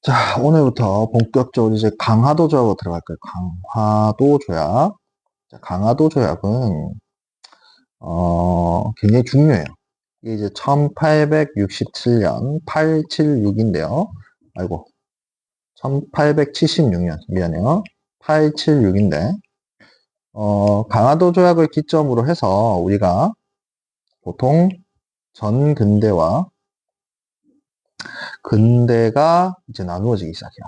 자, 오늘부터 본격적으로 이제 강화도 조약으로 들어갈 거예요. 강화도 조약. 자, 강화도 조약은, 굉장히 중요해요. 이게 이제 1867년 876인데요. 아이고, 1876년, 미안해요. 876인데, 강화도 조약을 기점으로 해서 우리가 보통 전근대와 근대가 이제 나누어지기 시작해요.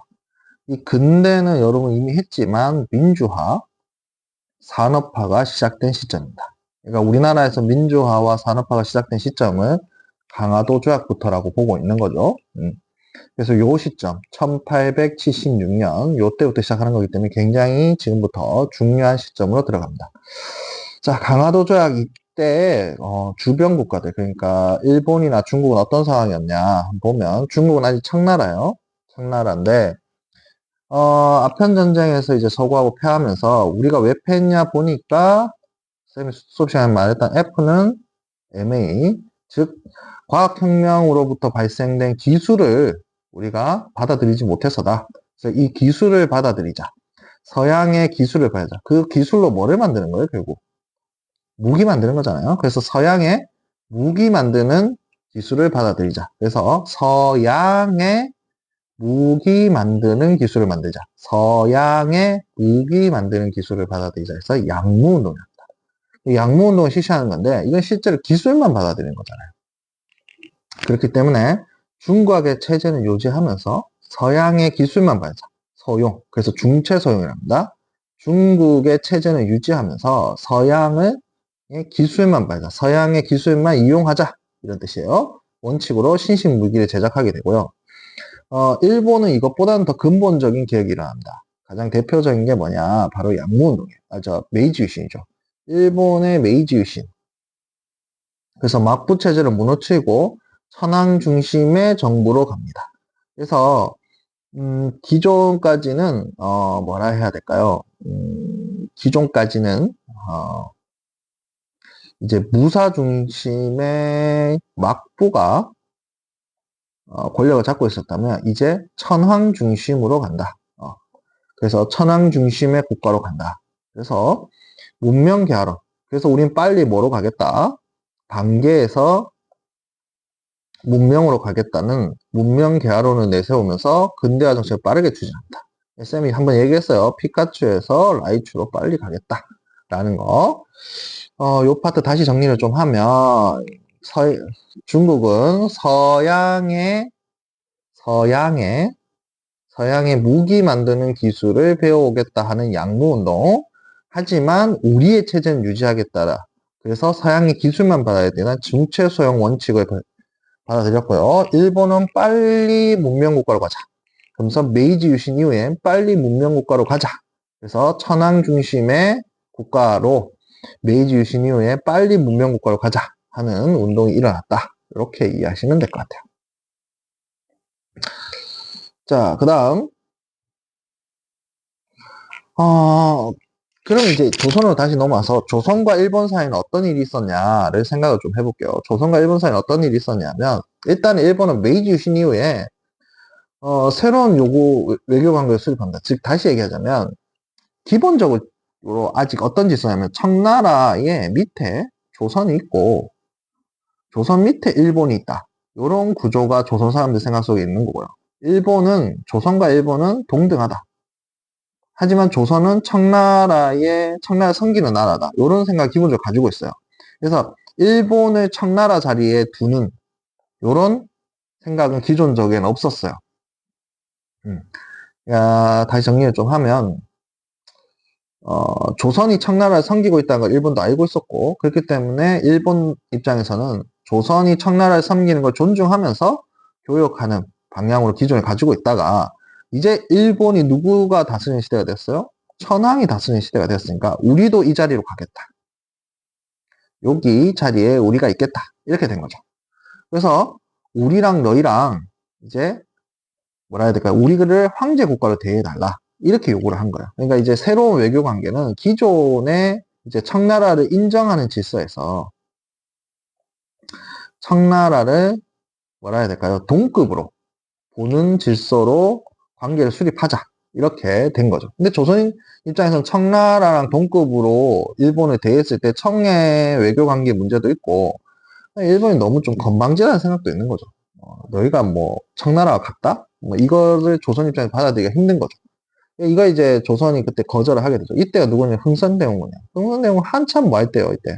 이 근대는 여러분 이미 했지만 민주화, 산업화가 시작된 시점입니다. 그러니까 우리나라에서 민주화와 산업화가 시작된 시점을 강화도 조약부터라고 보고 있는 거죠. 그래서 요 시점, 1876년, 요때부터 시작하는 거기 때문에 굉장히 지금부터 중요한 시점으로 들어갑니다. 자, 강화도 조약 이때 주변 국가들, 그러니까 일본이나 중국은 어떤 상황이었냐 보면 중국은 아직 청나라예요. 청나라인데 아편 전쟁에서 이제 서구하고 패하면서 우리가 왜 패했냐 보니까 쌤이 수업 시간에 말했던 F는 MA, 즉 과학혁명으로부터 발생된 기술을 우리가 받아들이지 못해서다. 그래서 이 기술을 받아들이자. 서양의 기술을 받아자. 그 기술로 뭐를 만드는 거예요, 결국? 무기 만드는 거잖아요. 그래서 서양의 무기 만드는 기술을 받아들이자. 그래서 서양의 무기 만드는 기술을 만들자. 서양의 무기 만드는 기술을 받아들이자 해서 양무운동입니다. 양무운동을 실시하는 건데 이건 실제로 기술만 받아들이는 거잖아요. 그렇기 때문에 중국의 체제는 유지하면서 서양의 기술만 받자. 서용. 그래서 중체서용이랍니다. 중국의 체제는 유지하면서 서양의 기술만 받자. 서양의 기술만 이용하자. 이런 뜻이에요. 원칙으로 신식 무기를 제작하게 되고요. 일본은 이것보다는 더 근본적인 개혁이 일어납니다. 가장 대표적인 게 뭐냐? 바로 양무운동이에요. 메이지 유신이죠. 일본의 메이지 유신. 그래서 막부 체제를 무너뜨리고 천황 중심의 정부로 갑니다. 그래서 기존까지는 뭐라 해야 될까요? 기존까지는 이제 무사 중심의 막부가 권력을 잡고 있었다면 이제 천황 중심으로 간다. 그래서 천황 중심의 국가로 간다. 그래서 문명 개화론. 그래서 우린 빨리 뭐로 가겠다? 단계에서 문명으로 가겠다는 문명 개화론을 내세우면서 근대화 정책을 빠르게 추진한다. 쌤이 한번 얘기했어요. 피카츄에서 라이츄로 빨리 가겠다. 라는 거. 요 파트 다시 정리를 좀 하면, 중국은 서양의 무기 만드는 기술을 배워오겠다 하는 양무운동. 하지만 우리의 체제는 유지하겠다. 그래서 서양의 기술만 받아야 되는 중체소형 원칙을 받아들였고요. 일본은 빨리 문명국가로 가자. 그러면서 메이지 유신 이후엔 빨리 문명국가로 가자. 그래서 천황 중심의 국가로 메이지 유신 이후에 빨리 문명국가로 가자 하는 운동이 일어났다. 이렇게 이해하시면 될 것 같아요. 자, 그 다음 그럼 이제 조선으로 다시 넘어와서 조선과 일본 사이에는 어떤 일이 있었냐를 생각을 좀 해볼게요. 조선과 일본 사이에는 어떤 일이 있었냐면 일단 일본은 메이지 유신 이후에 새로운 외교 관계를 수립합니다. 즉 다시 얘기하자면 기본적으로 아직 어떤 짓을 하냐면 청나라의 밑에 조선이 있고 조선 밑에 일본이 있다. 이런 구조가 조선 사람들 생각 속에 있는 거고요. 조선과 일본은 동등하다. 하지만 조선은 청나라 섬기는 나라다. 이런 생각 기본적으로 가지고 있어요. 그래서 일본을 청나라 자리에 두는 이런 생각은 기존적에는 없었어요. 다시 정리를 좀 하면 조선이 청나라를 섬기고 있다는 걸 일본도 알고 있었고 그렇기 때문에 일본 입장에서는 조선이 청나라를 섬기는 걸 존중하면서 교역하는 방향으로 기존에 가지고 있다가 이제 일본이 누구가 다스리는 시대가 됐어요? 천황이 다스리는 시대가 됐으니까 우리도 이 자리로 가겠다. 여기 자리에 우리가 있겠다. 이렇게 된 거죠. 그래서 우리랑 너희랑 이제 뭐라 해야 될까요? 우리를 황제 국가로 대해달라. 이렇게 요구를 한 거예요. 그러니까 이제 새로운 외교 관계는 기존의 이제 청나라를 인정하는 질서에서 청나라를 뭐라 해야 될까요? 동급으로 보는 질서로 관계를 수립하자. 이렇게 된 거죠. 근데 조선 입장에서는 청나라랑 동급으로 일본을 대했을 때 청의 외교 관계 문제도 있고, 일본이 너무 좀 건방지다는 생각도 있는 거죠. 너희가 뭐 청나라와 같다? 뭐 이거를 조선 입장에서 받아들이기가 힘든 거죠. 이거 이제 조선이 그때 거절을 하게 되죠. 이때가 누구냐? 흥선대원군이야. 흥선대원군 한참 뭐 할 때요, 이때.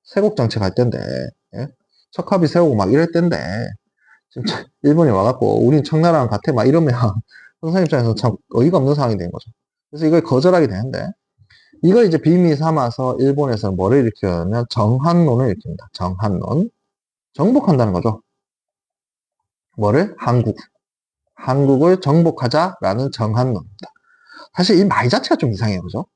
세국정책 할 때인데, 예? 척합이 세우고 막 이럴 때인데, 진짜 일본이 와갖고, 우린 청나라랑 같아, 막 이러면, 흥선 입장에서 참 어이가 없는 상황이 된 거죠. 그래서 이걸 거절하게 되는데, 이걸 이제 빌미 삼아서 일본에서 뭐를 일으키냐면, 정한론을 일으킵니다. 정한론. 정복한다는 거죠. 뭐를? 한국. 한국을 정복하자라는 정한론입니다. 사실 이 말 자체가 좀 이상해요, 그죠?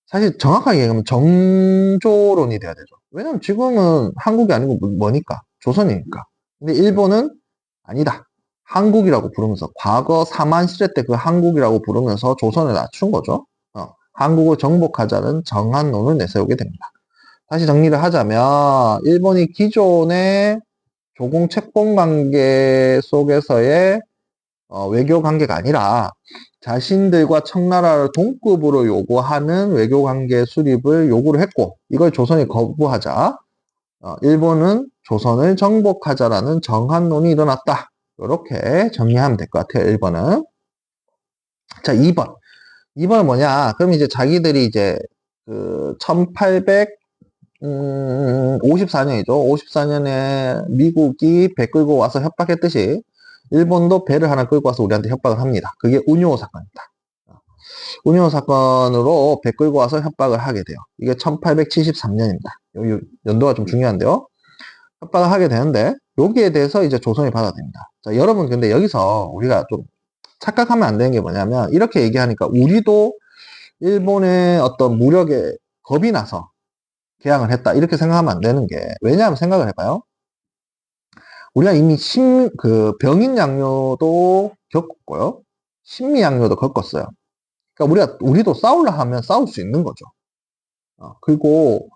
사실 정확하게 얘기하면 정조론이 돼야 되죠. 왜냐면 지금은 한국이 아니고 뭐니까? 조선이니까. 근데 일본은 아니다. 한국이라고 부르면서 과거 사만시대 때 그 한국이라고 부르면서 조선을 낮춘 거죠. 한국을 정복하자는 정한론을 내세우게 됩니다. 다시 정리를 하자면 일본이 기존의 조공 책봉 관계 속에서의 외교 관계가 아니라 자신들과 청나라를 동급으로 요구하는 외교 관계 수립을 요구를 했고, 이걸 조선이 거부하자 일본은 조선을 정복하자라는 정한론이 일어났다. 이렇게 정리하면 될 것 같아요. 1번은. 자, 2번. 2번은 뭐냐? 그럼 이제 자기들이 이제 그 1854년이죠. 54년에 미국이 배 끌고 와서 협박했듯이 일본도 배를 하나 끌고 와서 우리한테 협박을 합니다. 그게 운요 사건입니다. 운요 사건으로 배 끌고 와서 협박을 하게 돼요. 이게 1873년입니다. 여기 연도가 좀 중요한데요. 협박을 하게 되는데 여기에 대해서 이제 조선이 받아들입니다. 자, 여러분 근데 여기서 우리가 좀 착각하면 안 되는 게 뭐냐면 이렇게 얘기하니까 우리도 일본의 어떤 무력에 겁이 나서 개항을 했다 이렇게 생각하면 안 되는 게 왜냐하면 생각을 해봐요. 우리가 이미 병인 양요도 겪었고요. 신미 양요도 겪었어요. 그러니까 우리도 싸우려 하면 싸울 수 있는 거죠. 그리고,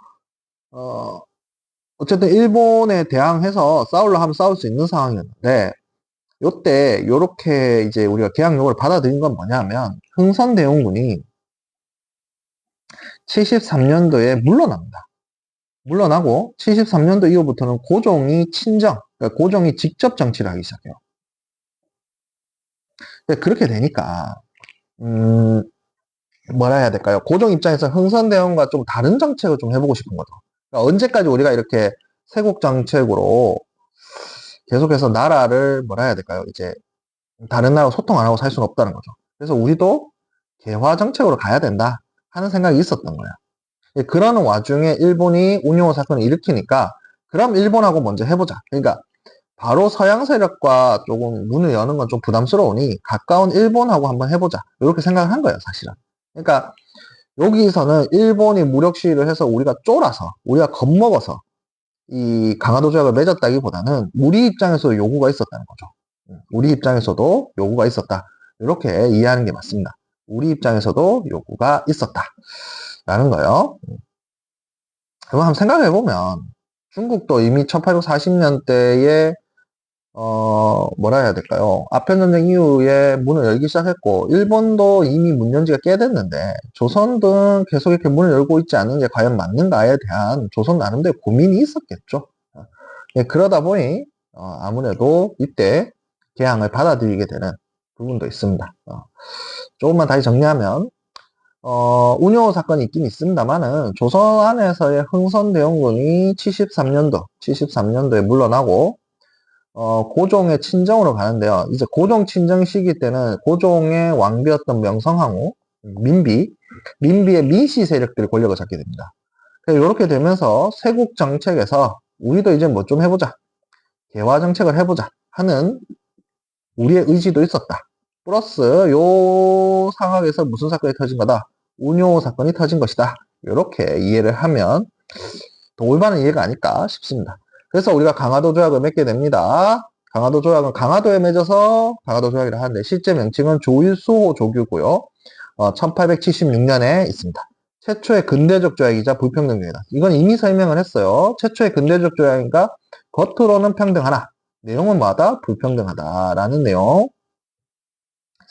어쨌든 일본에 대항해서 싸우려 하면 싸울 수 있는 상황이었는데, 요때, 요렇게 이제 우리가 개항요구를 받아들인 건 뭐냐면, 흥선대원군이 73년도에 물러납니다. 물러나고, 73년도 이후부터는 고종이 친정, 그러니까 고종이 직접 정치를 하기 시작해요. 그렇게 되니까, 뭐라 해야 될까요? 고종 입장에서 흥선대원과 좀 다른 정책을 좀 해보고 싶은 거죠. 그러니까 언제까지 우리가 이렇게 세국 정책으로 계속해서 나라를 뭐라 해야 될까요? 이제 다른 나라와 소통 안 하고 살 수는 없다는 거죠. 그래서 우리도 개화 정책으로 가야 된다 하는 생각이 있었던 거야. 그러는 와중에 일본이 운용호 사건을 일으키니까 그럼 일본하고 먼저 해보자. 그러니까 바로 서양 세력과 조금 문을 여는 건 좀 부담스러우니 가까운 일본하고 한번 해보자. 이렇게 생각을 한 거예요, 사실은. 그러니까 여기서는 일본이 무력 시위를 해서 우리가 쫄아서, 우리가 겁먹어서 이 강화도 조약을 맺었다기보다는 우리 입장에서도 요구가 있었다는 거죠. 우리 입장에서도 요구가 있었다. 이렇게 이해하는 게 맞습니다. 우리 입장에서도 요구가 있었다. 라는 거예요. 그럼 한번 생각해 보면 중국도 이미 1840년대에 뭐라 해야 될까요? 아편전쟁 이후에 문을 열기 시작했고, 일본도 이미 문 연 지가 꽤 됐는데, 조선도 계속 이렇게 문을 열고 있지 않은 게 과연 맞는가에 대한 조선 나름대로 고민이 있었겠죠. 그러다 보니, 아무래도 이때 개항을 받아들이게 되는 부분도 있습니다. 조금만 다시 정리하면, 운요 사건이 있긴 있습니다만은, 조선 안에서의 흥선대원군이 73년도에 물러나고, 고종의 친정으로 가는데요. 이제 고종 친정 시기 때는 고종의 왕비였던 명성황후, 민비의 민씨 세력들이 권력을 잡게 됩니다. 이렇게 되면서 세국 정책에서 우리도 이제 뭐 좀 해보자. 개화 정책을 해보자 하는 우리의 의지도 있었다. 플러스 요 상황에서 무슨 사건이 터진 거다? 운요 사건이 터진 것이다. 이렇게 이해를 하면 더 올바른 이해가 아닐까 싶습니다. 그래서 우리가 강화도 조약을 맺게 됩니다. 강화도 조약은 강화도에 맺어서 강화도 조약이라 하는데 실제 명칭은 조일수호 조규고요. 1876년에 있습니다. 최초의 근대적 조약이자 불평등 조약이다. 이건 이미 설명을 했어요. 최초의 근대적 조약이니까 겉으로는 평등하나 내용은 뭐하다? 불평등하다라는 내용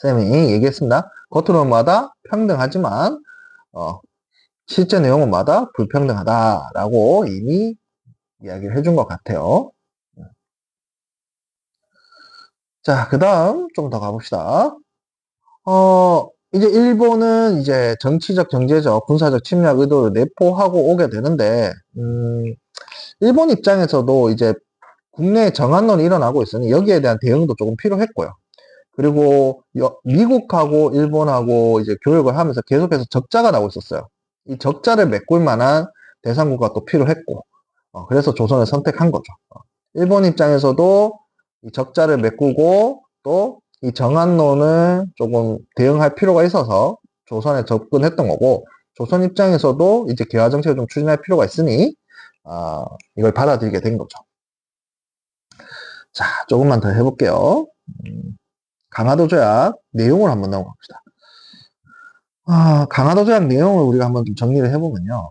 쌤이 얘기했습니다. 겉으로는 마다 평등하지만 실제 내용은 마다 불평등하다라고 이미 이야기를 해준 것 같아요. 자, 그 다음 좀 더 가봅시다. 이제 일본은 이제 정치적, 경제적, 군사적 침략 의도를 내포하고 오게 되는데, 일본 입장에서도 이제 국내 정한론이 일어나고 있으니 여기에 대한 대응도 조금 필요했고요. 그리고 미국하고 일본하고 이제 교역을 하면서 계속해서 적자가 나고 있었어요. 이 적자를 메꿀 만한 대상국가 또 필요했고, 그래서 조선을 선택한 거죠. 일본 입장에서도 이 적자를 메꾸고 또 이 정한론을 조금 대응할 필요가 있어서 조선에 접근했던 거고, 조선 입장에서도 이제 개화 정책을 좀 추진할 필요가 있으니 이걸 받아들이게 된 거죠. 자, 조금만 더 해볼게요. 강화도 조약 내용을 한번 넘어갑시다. 강화도 조약 내용을 우리가 한번 좀 정리를 해보면요.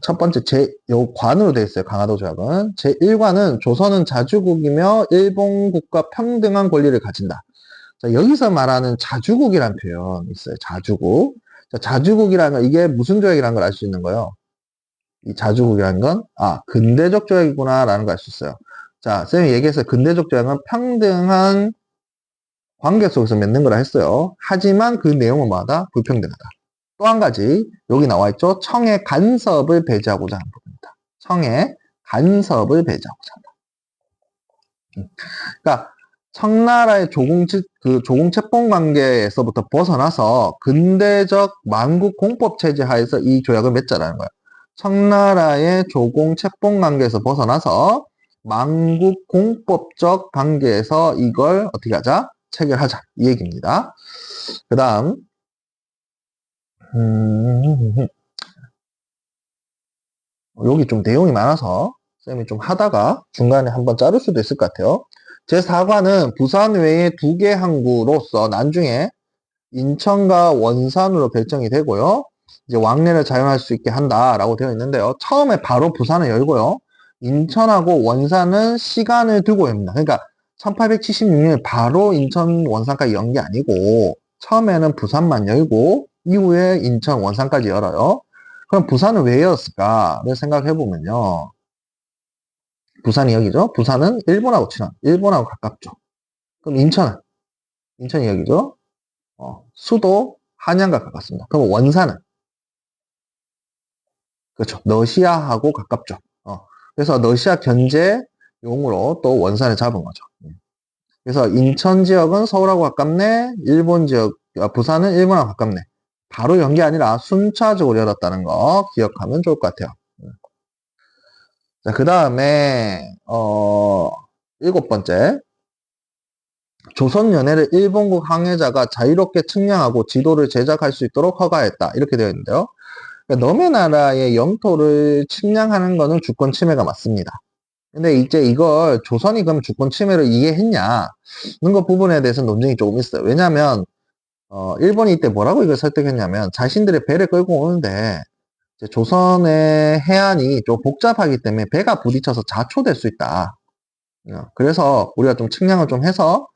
첫 번째, 요 관으로 되어 있어요. 강화도 조약은. 제1관은 조선은 자주국이며 일본국과 평등한 권리를 가진다. 자, 여기서 말하는 자주국이라는 표현이 있어요. 자주국. 자, 자주국이라는 건 이게 무슨 조약이라는 걸 알 수 있는 거예요. 이 자주국이라는 건, 근대적 조약이구나 라는 걸 알 수 있어요. 자, 쌤이 얘기했어요. 근대적 조약은 평등한 관계 속에서 맺는 거라 했어요. 하지만 그 내용은 마다 불평등하다. 또 한 가지 여기 나와 있죠. 청의 간섭을 배제하고자 하는 부분입니다. 청의 간섭을 배제하고자 한다. 그러니까 청나라의 조공채권 관계에서부터 벗어나서 근대적 만국 공법 체제 하에서 이 조약을 맺자라는 거예요. 청나라의 조공채권 관계에서 벗어나서 만국 공법적 관계에서 이걸 어떻게 하자? 체결하자. 이 얘기입니다. 그 다음 여기 좀 내용이 많아서 쌤이 좀 하다가 중간에 한번 자를 수도 있을 것 같아요. 제4관은 부산 외에 2개 항구로서 나중에 인천과 원산으로 결정이 되고요. 이제 왕래를 자용할 수 있게 한다라고 되어 있는데요. 처음에 바로 부산을 열고요. 인천하고 원산은 시간을 두고 엽니다. 그러니까 1876년에 바로 인천 원산까지 연 게 아니고 처음에는 부산만 열고 이후에 인천 원산까지 열어요. 그럼 부산은 왜 열었을까를 생각해 보면요. 부산이 여기죠. 부산은 일본하고 친한, 일본하고 가깝죠. 그럼 인천이 여기죠. 수도 한양과 가깝습니다. 그럼 원산은 그렇죠. 러시아하고 가깝죠. 그래서 러시아 견제용으로 또 원산을 잡은 거죠. 그래서 인천 지역은 서울하고 가깝네. 일본 지역, 부산은 일본하고 가깝네. 바로 연 게 아니라 순차적으로 열었다는 거 기억하면 좋을 것 같아요. 자, 그 다음에 7번째. 조선연해를 일본국 항해자가 자유롭게 측량하고 지도를 제작할 수 있도록 허가했다. 이렇게 되어 있는데요. 그러니까 너네 나라의 영토를 측량하는 거는 주권 침해가 맞습니다. 근데 이제 이걸 조선이 그럼 주권 침해를 이해했냐? 는 부분에 대해서 논쟁이 조금 있어요. 왜냐면, 일본이 이때 뭐라고 이걸 설득했냐면, 자신들의 배를 끌고 오는데, 이제 조선의 해안이 좀 복잡하기 때문에 배가 부딪혀서 자초될 수 있다. 그래서 우리가 좀 측량을 좀 해서,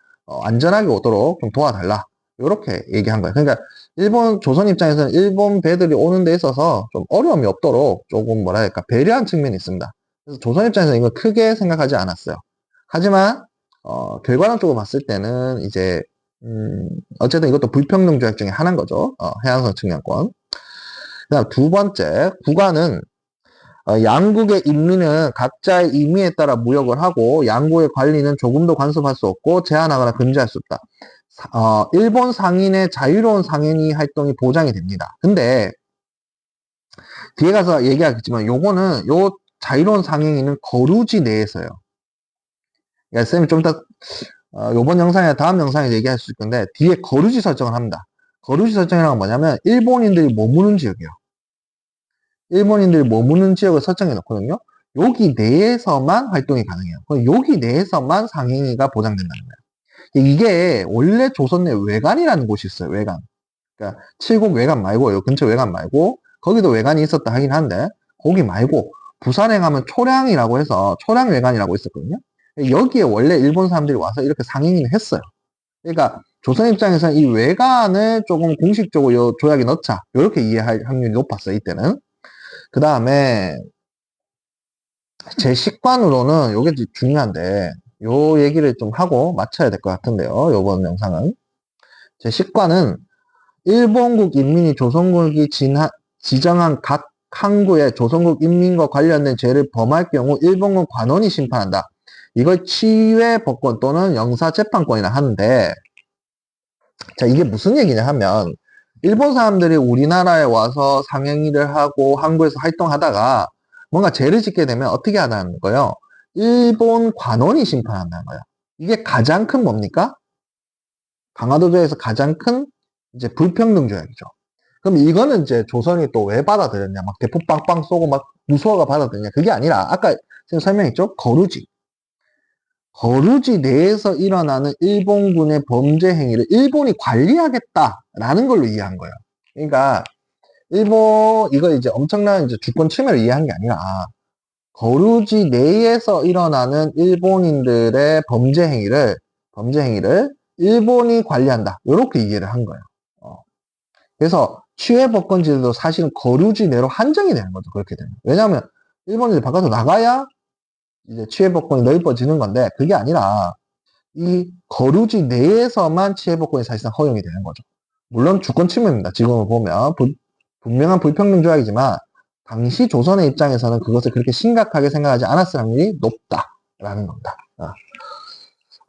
안전하게 오도록 좀 도와달라. 이렇게 얘기한 거예요. 그러니까, 조선 입장에서는 일본 배들이 오는 데 있어서 좀 어려움이 없도록 조금 뭐랄까, 배려한 측면이 있습니다. 그래서 조선 입장에서는 이걸 크게 생각하지 않았어요. 하지만, 결과론적으로 봤을 때는 이제, 어쨌든 이것도 불평등 조약 중에 하나인 거죠. 해양성 측량권. 그 다음 2번째, 국가는 양국의 인민은 각자의 임의에 따라 무역을 하고 양국의 관리는 조금도 간섭할 수 없고 제한하거나 금지할 수 없다. 일본 상인의 자유로운 상인이 활동이 보장이 됩니다. 근데 뒤에 가서 얘기하겠지만 요거는 요 자유로운 상인은 거루지 내에서요. 그러니까 쌤이 좀 이따 요번 영상이나 다음 영상에서 얘기할 수 있는데 뒤에 거루지 설정을 합니다. 거루지 설정이란 건 뭐냐면 일본인들이 머무는 지역이에요. 일본인들이 머무는 지역을 설정해 놓거든요. 여기 내에서만 활동이 가능해요. 그럼 여기 내에서만 상행위가 보장된다는 거예요. 이게 원래 조선 내 외관이라는 곳이 있어요. 외관. 그러니까 칠곡 외관 말고 요 근처 외관 말고 거기도 외관이 있었다 하긴 한데 거기 말고 부산에 가면 초량이라고 해서 초량 외관이라고 있었거든요. 여기에 원래 일본 사람들이 와서 이렇게 상행위를 했어요. 그러니까 조선 입장에서는 이 외관을 조금 공식적으로 요 조약에 넣자. 이렇게 이해할 확률이 높았어요, 이때는. 그 다음에, 제 식관으로는, 요게 중요한데, 요 얘기를 좀 하고 마쳐야 될 것 같은데요, 요번 영상은. 제 식관은, 일본국 인민이 조선국이 지정한 각 항구의 조선국 인민과 관련된 죄를 범할 경우 일본군 관원이 심판한다. 이걸 치외법권 또는 영사재판권이라 하는데, 자, 이게 무슨 얘기냐 하면, 일본 사람들이 우리나라에 와서 상행일을 하고 항구에서 활동하다가 뭔가 죄를 짓게 되면 어떻게 하는 거예요? 일본 관원이 심판한다는 거예요. 이게 가장 큰 뭡니까? 강화도조에서 가장 큰 이제 불평등 조약이죠. 그럼 이거는 이제 조선이 또 왜 받아들였냐? 막 대포 빵빵 쏘고 막 무서워가 받아들였냐? 그게 아니라 아까 제가 설명했죠? 거루지. 거루지 내에서 일어나는 일본군의 범죄 행위를 일본이 관리하겠다라는 걸로 이해한 거예요. 그러니까 이거 이제 엄청난 이제 주권 침해를 이해한 게 아니라 거루지 내에서 일어나는 일본인들의 범죄 행위를 일본이 관리한다. 이렇게 이해를 한 거예요. 그래서 치외법권제도 사실은 거루지 내로 한정이 되는 거죠. 그렇게 되면. 왜냐하면 일본인들이 바깥으로 나가야 이제 치외법권이 넓어지는 건데 그게 아니라 이 거루지 내에서만 치외법권이 사실상 허용이 되는 거죠. 물론 주권 침해입니다. 지금을 보면 분명한 불평등 조약이지만 당시 조선의 입장에서는 그것을 그렇게 심각하게 생각하지 않았을 확률이 높다라는 겁니다.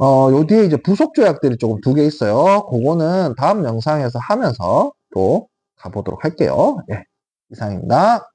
요 뒤에 이제 부속 조약들이 조금 2개 있어요. 그거는 다음 영상에서 하면서 또 가보도록 할게요. 예, 이상입니다.